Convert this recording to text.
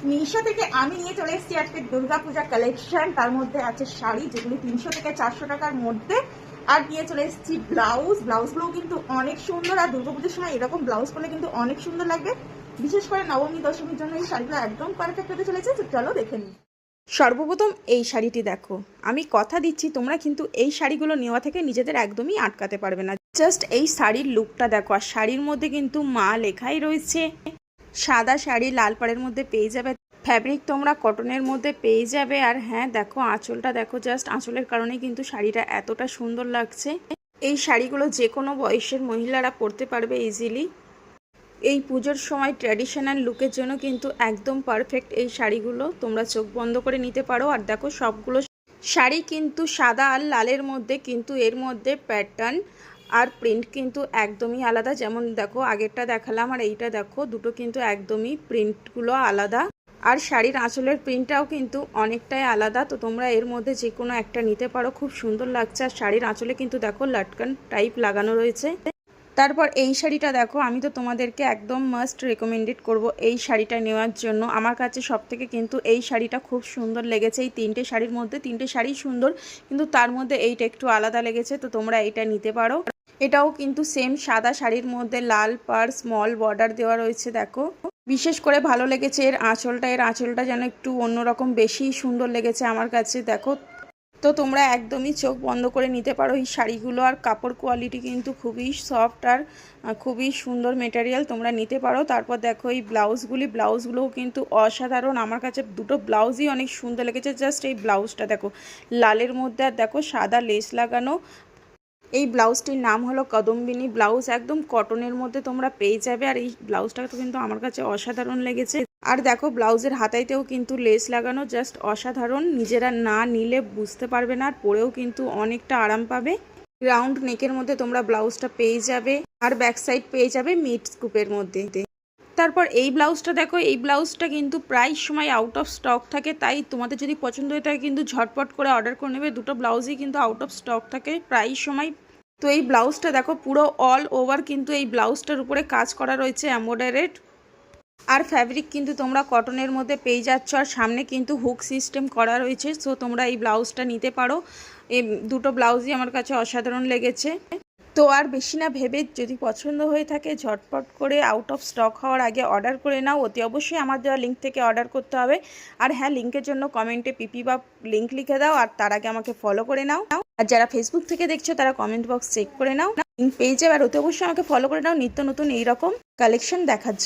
মিশো থেকে আমি নিয়ে চলে এসেছি আজকে দুর্গাপূজা কালেকশন। তার মধ্যে আছে শাড়ি যেগুলি 300 থেকে 400 টাকার মধ্যে, আর নিয়ে চলে এসেছি ব্লাউজগুলোও কিন্তু অনেক সুন্দর। আর দুর্গাপূজার সময় এরকম ব্লাউজ করলে কিন্তু অনেক সুন্দর লাগবে, বিশেষ করে নবমী দশমীর জন্য এই শাড়িগুলো একদম পারফেক্ট হতে চলেছে। তো চলো দেখে নিই। সর্বপ্রথম এই শাড়িটি দেখো, আমি কথা দিচ্ছি তোমরা কিন্তু এই শাড়িগুলো নেওয়া থেকে নিজেদের একদমই আটকাতে পারবে না। জাস্ট এই শাড়ির লুকটা দেখো, আর শাড়ির মধ্যে কিন্তু মা লেখাই রয়েছে। সাদা শাড়ি লাল পাড়ের মধ্যে পেয়ে যাবে, ফ্যাব্রিক তোমরা কটনের মধ্যে পেয়ে যাবে। আর হ্যাঁ দেখো আঁচলটা দেখো, জাস্ট আঁচলের কারণে কিন্তু শাড়িটা এতটা সুন্দর লাগছে। এই শাড়িগুলো যে কোনো বয়সের মহিলারা পরতে পারবে ইজিলি। এই পুজোর সময় ট্র্যাডিশনাল লুকের জন্য কিন্তু একদম পারফেক্ট এই শাড়িগুলো, তোমরা চোখ বন্ধ করে নিতে পারো। আর দেখো সবগুলো শাড়ি কিন্তু সাদা আর লালের মধ্যে, কিন্তু এর মধ্যে প্যাটার্ন আর প্রিন্ট কিন্তু একদমই আলাদা। যেমন দেখো আগেরটা দেখালাম আর এইটা দেখো, দুটো কিন্তু একদমই প্রিন্টগুলো আলাদা। আর শাড়ির আঁচলের প্রিন্টটাও কিন্তু অনেকটাই আলাদা। তো তোমরা এর মধ্যে যে কোনো একটা নিতে পারো, খুব সুন্দর লাগছে। আর শাড়ির আঁচলে কিন্তু দেখো লটকন টাইপ লাগানো রয়েছে। তারপর এই শাড়িটা দেখো, আমি তো তোমাদেরকে একদম মাস্ট রেকমেন্ডেড করব এই শাড়িটা নেওয়ার জন্য। আমার কাছে সবথেকে কিন্তু এই শাড়িটা খুব সুন্দর লেগেছে। এই তিনটে শাড়ির মধ্যে তিনটে শাড়ি সুন্দর, কিন্তু তার মধ্যে এইটা একটু আলাদা লেগেছে। তো তোমরা এটা নিতে পারো। এটাও কিন্তু সেম সাদা শাড়ির মধ্যে লাল পাড় স্মল বর্ডার দেওয়া রয়েছে। দেখো বিশেষ করে ভালো লেগেছে এর আঁচলটা যেন একটু অন্যরকম বেশি সুন্দর লেগেছে আমার কাছে। দেখো তো তোমরা একদমই চোখ বন্ধ করে নিতে পারো এই শাড়িগুলো। আর কাপড় কোয়ালিটি কিন্তু খুবই সফট আর খুবই সুন্দর মেটেরিয়াল, তোমরা নিতে পারো। তারপর দেখো এই ব্লাউজগুলোও কিন্তু অসাধারণ। আমার কাছে দুটো ব্লাউজই অনেক সুন্দর লেগেছে। জাস্ট এই ব্লাউজটা দেখো লালের মধ্যে, আর দেখো সাদা লেস লাগানো। এই ব্লাউজটির নাম হলো কদম্বিনী ব্লাউজ, একদম কটনের মধ্যে তোমরা পেয়ে যাবে। আর এই ব্লাউজটা তো কিন্তু আমার কাছে অসাধারণ লেগেছে। আর দেখো ব্লাউজের হাতাইতেও কিন্তু লেস লাগানো, জাস্ট অসাধারণ। নিজেরা না নিলে বুঝতে পারবে না, আর পরেও কিন্তু অনেকটা আরাম পাবে। রাউন্ড নেকের মধ্যে তোমরা ব্লাউজটা পেয়ে যাবে, আর ব্যাক সাইড পেয়ে যাবে মিড স্কুপের মধ্যে। তারপর এই ব্লাউজটা দেখো, এই ব্লাউজটা কিন্তু প্রায় সময় আউট অফ স্টক থাকে, তাই তোমাদের যদি পছন্দ হয়ে থাকে কিন্তু ঝটপট করে অর্ডার করে নেবে। দুটো ব্লাউজই কিন্তু আউট অফ স্টক থাকে প্রায় সময়। তো এই ব্লাউজটা দেখো পুরো অল ওভার কিন্তু এই ব্লাউজটার উপরে কাজ করা রয়েছে এমব্রয়ডারিড। আর ফ্যাব্রিক কিন্তু তোমরা কটনের মধ্যে পেয়ে যাচ্ছ, আর সামনে কিন্তু হুক সিস্টেম করা রয়েছে। সো তোমরা এই ব্লাউজটা নিতে পারো। এই দুটো ব্লাউজই আমার কাছে অসাধারণ লেগেছে। তো আর বেশি না ভেবে, যদি পছন্দ হয়ে থাকে ঝটপট করে আউট অফ স্টক হওয়ার আগে অর্ডার করে নাও। অতি অবশ্যই আমার দেওয়া লিঙ্ক থেকে অর্ডার করতে হবে। আর হ্যাঁ, লিঙ্কের জন্য কমেন্টে পিপি বা লিঙ্ক লিখে দাও, আর তার আগে আমাকে ফলো করে নাও। আর যারা ফেসবুক থেকে দেখছো তারা কমেন্ট বক্স চেক করে নাও, লিঙ্ক পেয়ে যাবে। আর অতি অবশ্যই আমাকে ফলো করে নাও নিত্য নতুন এইরকম কালেকশন দেখার জন্য।